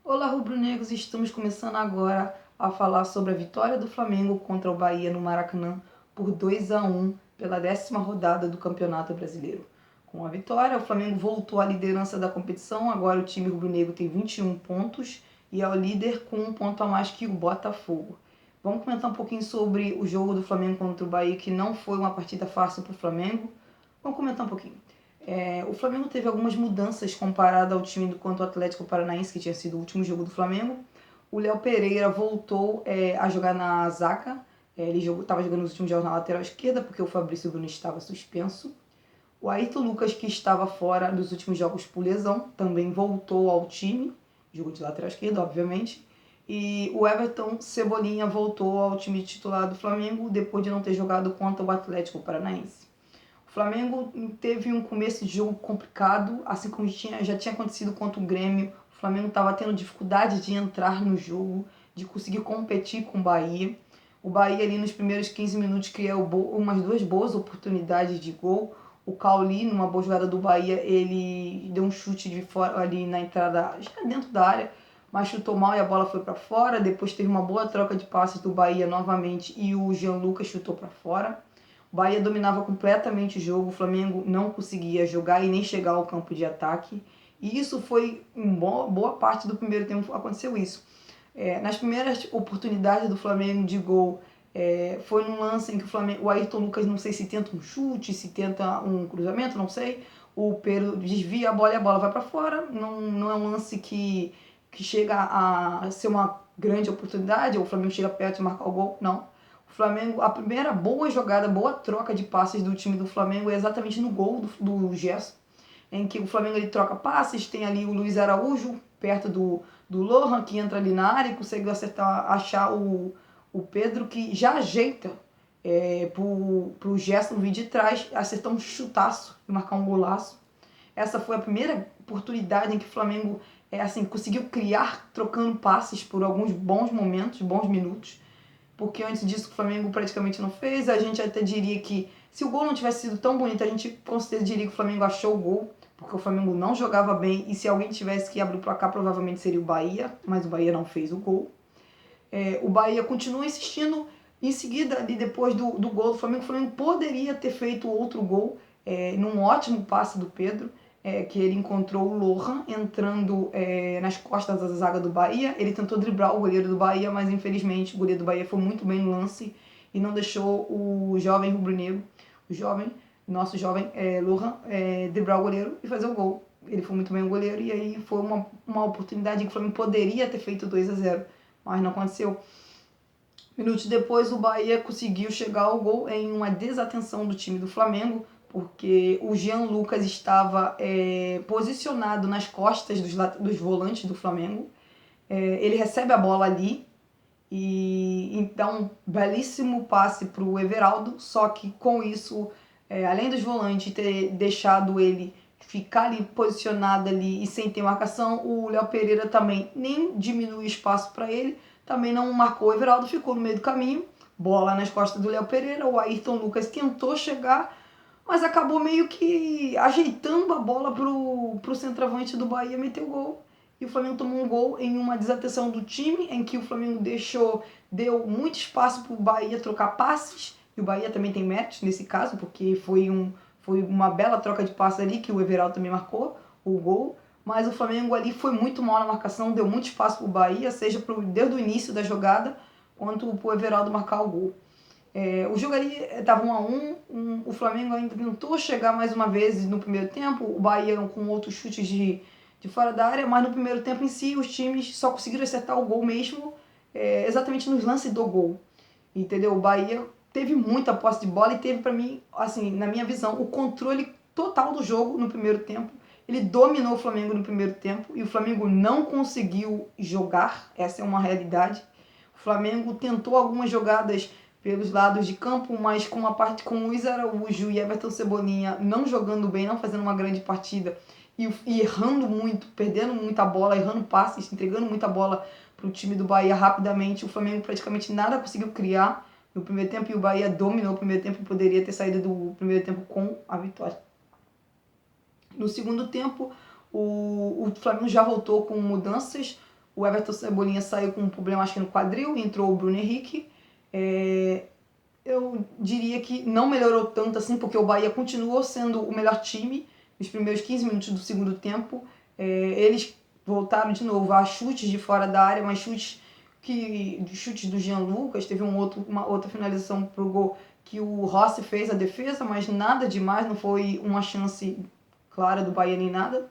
Olá, rubro-negros! Estamos começando agora a falar sobre a vitória do Flamengo contra o Bahia no Maracanã por 2-1 pela 10ª rodada do Campeonato Brasileiro. Com a vitória, o Flamengo voltou à liderança da competição. Agora o time rubro-negro tem 21 pontos e é o líder com um ponto a mais que o Botafogo. Vamos comentar um pouquinho sobre o jogo do Flamengo contra o Bahia, que não foi uma partida fácil para o Flamengo. Vamos comentar um pouquinho. O Flamengo teve algumas mudanças comparado ao time contra o Atlético Paranaense, que tinha sido o último jogo do Flamengo. O Léo Pereira voltou a jogar na zaga. Ele estava jogando nos últimos jogos na lateral esquerda, porque o Fabrício Bruno estava suspenso. O Ayrton Lucas, que estava fora dos últimos jogos por lesão, também voltou ao time. Jogo de lateral esquerda, obviamente. E o Everton Cebolinha voltou ao time titular do Flamengo, depois de não ter jogado contra o Atlético Paranaense. O Flamengo teve um começo de jogo complicado, assim como já tinha acontecido contra o Grêmio. O Flamengo estava tendo dificuldade de entrar no jogo, de conseguir competir com o Bahia. O Bahia ali nos primeiros 15 minutos criou umas duas boas oportunidades de gol. O Cauli, numa boa jogada do Bahia, ele deu um chute de fora ali na entrada, já dentro da área, mas chutou mal e a bola foi para fora. Depois teve uma boa troca de passes do Bahia novamente e o Jean Lucas chutou para fora. O Bahia dominava completamente o jogo, o Flamengo não conseguia jogar e nem chegar ao campo de ataque. E isso foi, em boa parte do primeiro tempo, aconteceu isso. Nas primeiras oportunidades do Flamengo de gol, foi num lance em que o Ayrton Lucas, não sei se tenta um chute, se tenta um cruzamento, não sei. O Pedro desvia a bola e a bola vai para fora. Não é um lance que chega a ser uma grande oportunidade, ou o Flamengo chega perto de marcar o gol, não. O Flamengo, a primeira boa jogada, boa troca de passes do time do Flamengo é exatamente no gol do Gerson, em que o Flamengo ele troca passes, tem ali o Luiz Araújo perto do Lohan, que entra ali na área e consegue achar o Pedro, que já ajeita pro Gerson vir de trás, acertar um chutaço e marcar um golaço. Essa foi a primeira oportunidade em que o Flamengo conseguiu criar, trocando passes por alguns bons momentos, bons minutos, porque antes disso o Flamengo praticamente não fez. A gente até diria que, se o gol não tivesse sido tão bonito, a gente com certeza diria que o Flamengo achou o gol, porque o Flamengo não jogava bem, e se alguém tivesse que abrir o placar, provavelmente seria o Bahia, mas o Bahia não fez o gol. O Bahia continua insistindo. Em seguida, ali depois do gol do Flamengo, o Flamengo poderia ter feito outro gol, num ótimo passe do Pedro, que ele encontrou o Lohan entrando nas costas da zaga do Bahia. Ele tentou driblar o goleiro do Bahia, mas infelizmente o goleiro do Bahia foi muito bem no lance e não deixou o jovem rubro-negro, nosso jovem Lohan, driblar o goleiro e fazer o gol. Ele foi muito bem o goleiro, e aí foi uma oportunidade em que o Flamengo poderia ter feito 2-0, mas não aconteceu. Minutos depois, o Bahia conseguiu chegar ao gol em uma desatenção do time do Flamengo, porque o Jean Lucas estava posicionado nas costas dos volantes do Flamengo. Ele recebe a bola ali e dá um belíssimo passe para o Everaldo, só que com isso, além dos volantes ter deixado ele ficar ali posicionado ali e sem ter marcação, o Léo Pereira também nem diminui espaço para ele, também não marcou o Everaldo, ficou no meio do caminho, bola nas costas do Léo Pereira. O Ayrton Lucas tentou chegar, mas acabou meio que ajeitando a bola pro centroavante do Bahia meter o gol. E o Flamengo tomou um gol em uma desatenção do time, em que o Flamengo deu muito espaço para o Bahia trocar passes, e o Bahia também tem méritos nesse caso, porque foi uma bela troca de passes ali, que o Everaldo também marcou o gol. Mas o Flamengo ali foi muito mal na marcação, deu muito espaço para o Bahia, seja desde o início da jogada, quanto para o Everaldo marcar o gol. O jogo ali estava 1-1, o Flamengo ainda tentou chegar mais uma vez no primeiro tempo, o Bahia com outros chutes de fora da área, mas no primeiro tempo em si os times só conseguiram acertar o gol mesmo, exatamente nos lances do gol, entendeu? O Bahia teve muita posse de bola e teve, para mim, assim, na minha visão, o controle total do jogo no primeiro tempo. Ele dominou o Flamengo no primeiro tempo e o Flamengo não conseguiu jogar, essa é uma realidade. O Flamengo tentou algumas jogadas pelos lados de campo, mas com o Luiz Araújo e Everton Cebolinha não jogando bem, não fazendo uma grande partida e errando muito, perdendo muita bola, errando passes, entregando muita bola para o time do Bahia rapidamente. O Flamengo praticamente nada conseguiu criar no primeiro tempo e o Bahia dominou o primeiro tempo e poderia ter saído do primeiro tempo com a vitória. No segundo tempo, o Flamengo já voltou com mudanças. O Everton Cebolinha saiu com um problema, acho que no quadril, entrou o Bruno Henrique. Eu diria que não melhorou tanto assim, porque o Bahia continuou sendo o melhor time nos primeiros 15 minutos do segundo tempo. Eles voltaram de novo a chutes de fora da área, mas chutes do Jean Lucas. Teve uma outra finalização pro gol que o Rossi fez a defesa, mas nada demais, não foi uma chance clara do Bahia nem nada.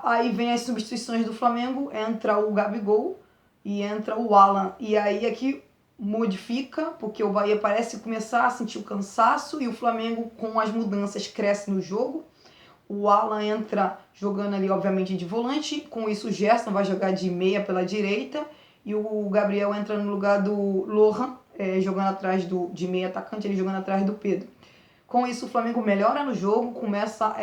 Aí vem as substituições do Flamengo, entra o Gabigol e entra o Alan. E aí aqui modifica, porque o Bahia parece começar a sentir o cansaço e o Flamengo, com as mudanças, cresce no jogo. O Alan entra jogando ali, obviamente, de volante. Com isso, o Gerson vai jogar de meia pela direita. E o Gabriel entra no lugar do Lohan, jogando atrás de meia atacante, ele jogando atrás do Pedro. Com isso, o Flamengo melhora no jogo, começa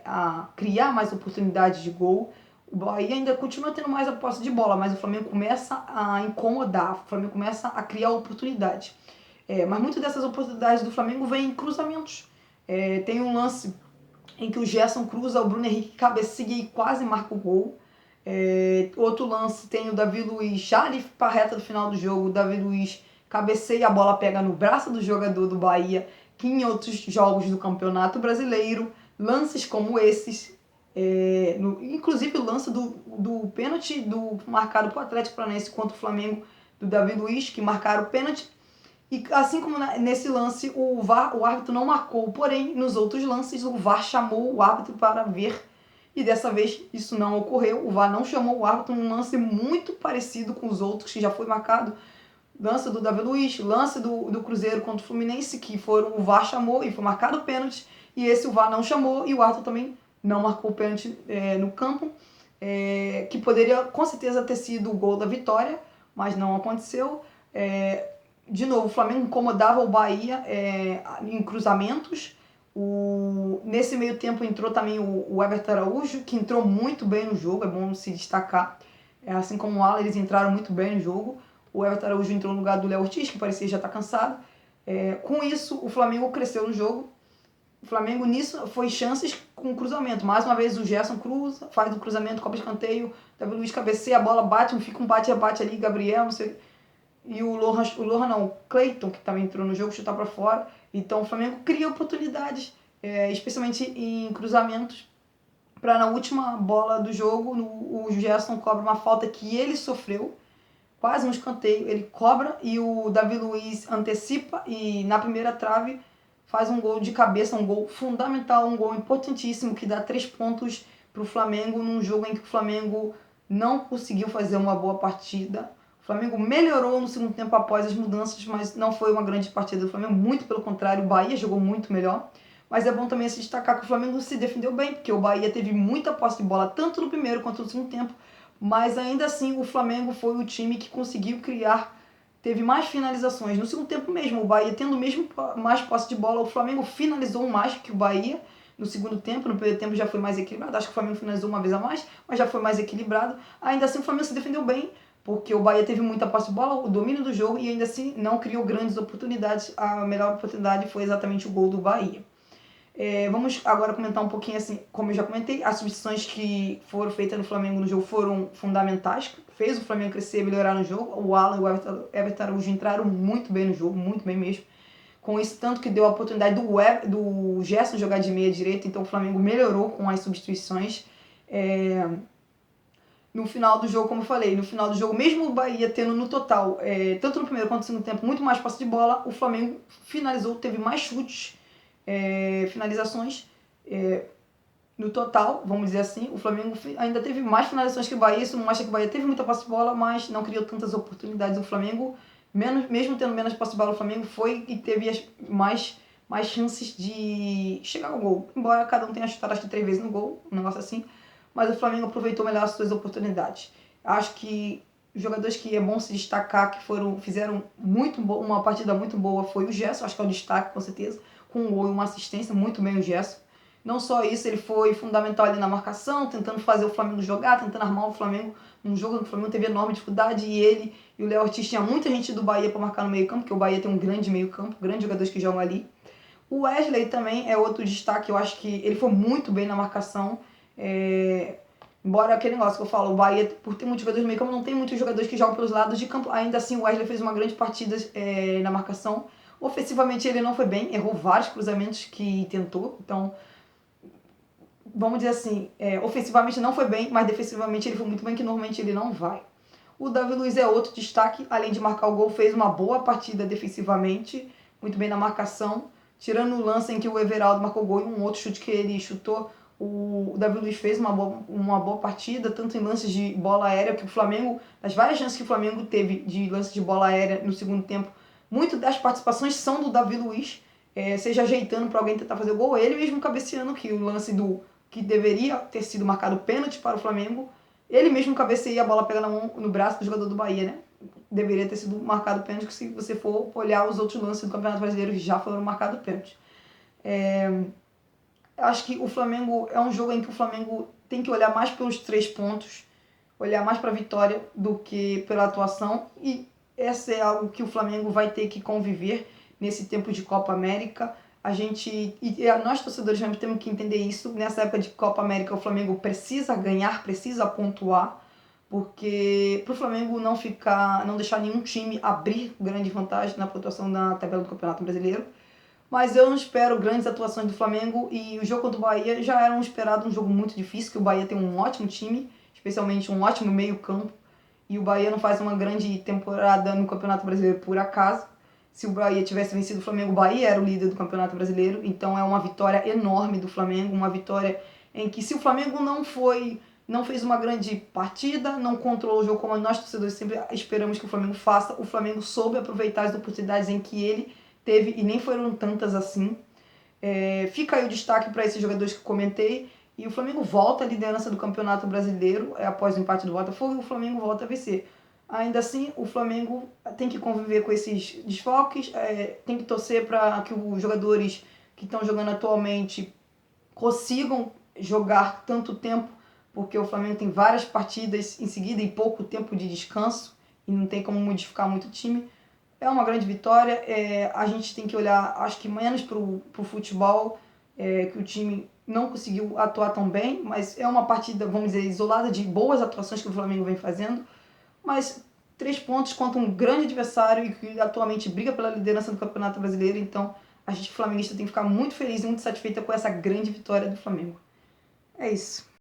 a criar mais oportunidades de gol. O Bahia ainda continua tendo mais a posse de bola, mas o Flamengo começa a incomodar, o Flamengo começa a criar oportunidade. Mas muitas dessas oportunidades do Flamengo vêm em cruzamentos. Tem um lance em que o Gerson cruza, o Bruno Henrique cabeceia e quase marca o gol. Outro lance tem o Davi Luiz, já ali para a reta do final do jogo, o Davi Luiz cabeceia e a bola pega no braço do jogador do Bahia, que em outros jogos do Campeonato Brasileiro, lances como esses, inclusive o lance do pênalti marcado para o Atlético Paranaense contra o Flamengo, do Davi Luiz, que marcaram o pênalti, e assim como nesse lance o árbitro não marcou, porém nos outros lances o VAR chamou o árbitro para ver, e dessa vez isso não ocorreu, o VAR não chamou o árbitro, um lance muito parecido com os outros que já foi marcado, lance do Davi Luiz, lance do Cruzeiro contra o Fluminense, que o VAR chamou e foi marcado o pênalti, e esse o VAR não chamou e o árbitro também não marcou o pênalti no campo, que poderia com certeza ter sido o gol da vitória, mas não aconteceu. De novo, o Flamengo incomodava o Bahia em cruzamentos. Nesse meio tempo entrou também o Everton Araújo, que entrou muito bem no jogo, é bom se destacar. Assim como o Alan, eles entraram muito bem no jogo. O Everton Araújo entrou no lugar do Léo Ortiz, que parecia já estar cansado. Com isso, o Flamengo cresceu no jogo. O Flamengo nisso foi chances com cruzamento. Mais uma vez o Gerson cruza, faz o cruzamento, cobra escanteio, Davi Luiz cabeceia, a bola bate, fica um bate-rebate ali, Gabriel, não sei. E o Cleiton, que também entrou no jogo, chutar para fora. Então o Flamengo cria oportunidades, especialmente em cruzamentos, para na última bola do jogo, o Gerson cobra uma falta que ele sofreu, quase um escanteio, ele cobra e o Davi Luiz antecipa e na primeira trave faz um gol de cabeça, um gol fundamental, um gol importantíssimo que dá 3 pontos para o Flamengo num jogo em que o Flamengo não conseguiu fazer uma boa partida. O Flamengo melhorou no segundo tempo após as mudanças, mas não foi uma grande partida do Flamengo, muito pelo contrário, o Bahia jogou muito melhor. Mas é bom também se destacar que o Flamengo se defendeu bem, porque o Bahia teve muita posse de bola, tanto no primeiro quanto no segundo tempo, mas ainda assim o Flamengo foi o time que conseguiu criar, teve mais finalizações. No segundo tempo mesmo, o Bahia tendo mesmo mais posse de bola, o Flamengo finalizou mais que o Bahia no segundo tempo, no primeiro tempo já foi mais equilibrado, acho que o Flamengo finalizou uma vez a mais, mas já foi mais equilibrado. Ainda assim o Flamengo se defendeu bem, porque o Bahia teve muita posse de bola, o domínio do jogo, e ainda assim não criou grandes oportunidades. A melhor oportunidade foi exatamente o gol do Bahia. Vamos agora comentar um pouquinho, assim, como eu já comentei, as substituições que foram feitas no Flamengo no jogo foram fundamentais, fez o Flamengo crescer e melhorar no jogo. O Alan e o Everton Araújo entraram muito bem no jogo, muito bem mesmo. Com isso, tanto que deu a oportunidade do Gerson jogar de meia direita, então o Flamengo melhorou com as substituições. No final do jogo, como eu falei, no final do jogo, mesmo o Bahia tendo no total, tanto no primeiro quanto no segundo tempo, muito mais posse de bola, o Flamengo finalizou, teve mais chutes, finalizações no total, vamos dizer assim. O Flamengo ainda teve mais finalizações que o Bahia, isso não mostra que o Bahia teve muita posse de bola, mas não criou tantas oportunidades. O Flamengo, mesmo tendo menos posse de bola, o Flamengo foi e teve mais chances de chegar ao gol, embora cada um tenha chutado acho que 3 vezes no gol, um negócio assim, mas o Flamengo aproveitou melhor as suas oportunidades. Acho que os jogadores que é bom se destacar, que fizeram uma partida muito boa, foi o Gerson, acho que é o destaque com certeza, com um gol e uma assistência, muito bem o Gerson. Não só isso, ele foi fundamental ali na marcação, tentando fazer o Flamengo jogar, tentando armar o Flamengo num jogo que o Flamengo teve enorme dificuldade, e ele e o Léo Ortiz tinha muita gente do Bahia para marcar no meio campo, porque o Bahia tem um grande meio campo, grandes jogadores que jogam ali. O Wesley também é outro destaque, eu acho que ele foi muito bem na marcação, Embora aquele negócio que eu falo, o Bahia, por ter muitos jogadores no meio campo, não tem muitos jogadores que jogam pelos lados de campo. Ainda assim, o Wesley fez uma grande partida na marcação. Ofensivamente ele não foi bem, errou vários cruzamentos que tentou. Então, vamos dizer assim, ofensivamente não foi bem, mas defensivamente ele foi muito bem, que normalmente ele não vai. O Davi Luiz é outro destaque, além de marcar o gol, fez uma boa partida defensivamente, muito bem na marcação. Tirando o lance em que o Everaldo marcou o gol e um outro chute que ele chutou, o Davi Luiz fez uma boa partida, tanto em lances de bola aérea, que o Flamengo, das várias chances que o Flamengo teve de lances de bola aérea no segundo tempo, muitas das participações são do Davi Luiz, seja ajeitando para alguém tentar fazer o gol, ele mesmo cabeceando, que o lance que deveria ter sido marcado pênalti para o Flamengo, ele mesmo cabeceia e a bola pega no braço do jogador do Bahia, né? Deveria ter sido marcado pênalti, que se você for olhar os outros lances do Campeonato Brasileiro já foram marcados pênalti. Acho que o Flamengo é um jogo em que o Flamengo tem que olhar mais pelos 3 pontos, olhar mais para a vitória do que pela atuação, e essa é algo que o Flamengo vai ter que conviver nesse tempo de Copa América. Nós torcedores mesmo temos que entender isso. Nessa época de Copa América, o Flamengo precisa ganhar, precisa pontuar, porque para o Flamengo não deixar nenhum time abrir grande vantagem na pontuação da tabela do Campeonato Brasileiro. Mas eu não espero grandes atuações do Flamengo, e o jogo contra o Bahia já era esperado, um jogo muito difícil, que o Bahia tem um ótimo time, especialmente um ótimo meio campo, e o Bahia não faz uma grande temporada no Campeonato Brasileiro por acaso. Se o Bahia tivesse vencido o Flamengo, o Bahia era o líder do Campeonato Brasileiro, então é uma vitória enorme do Flamengo, uma vitória em que, se o Flamengo não fez uma grande partida, não controlou o jogo como nós torcedores sempre esperamos que o Flamengo faça, o Flamengo soube aproveitar as oportunidades em que ele teve, e nem foram tantas assim. Fica aí o destaque para esses jogadores que eu comentei, e o Flamengo volta à liderança do Campeonato Brasileiro após o empate do Botafogo, e o Flamengo volta a vencer. Ainda assim, o Flamengo tem que conviver com esses desfalques, tem que torcer para que os jogadores que estão jogando atualmente consigam jogar tanto tempo, porque o Flamengo tem várias partidas em seguida e pouco tempo de descanso, e não tem como modificar muito o time. É uma grande vitória. A gente tem que olhar, acho que menos para o futebol, que o time não conseguiu atuar tão bem, mas é uma partida, vamos dizer, isolada de boas atuações que o Flamengo vem fazendo. Mas 3 pontos contra um grande adversário e que atualmente briga pela liderança do Campeonato Brasileiro. Então, a gente flamenguista tem que ficar muito feliz e muito satisfeita com essa grande vitória do Flamengo. É isso.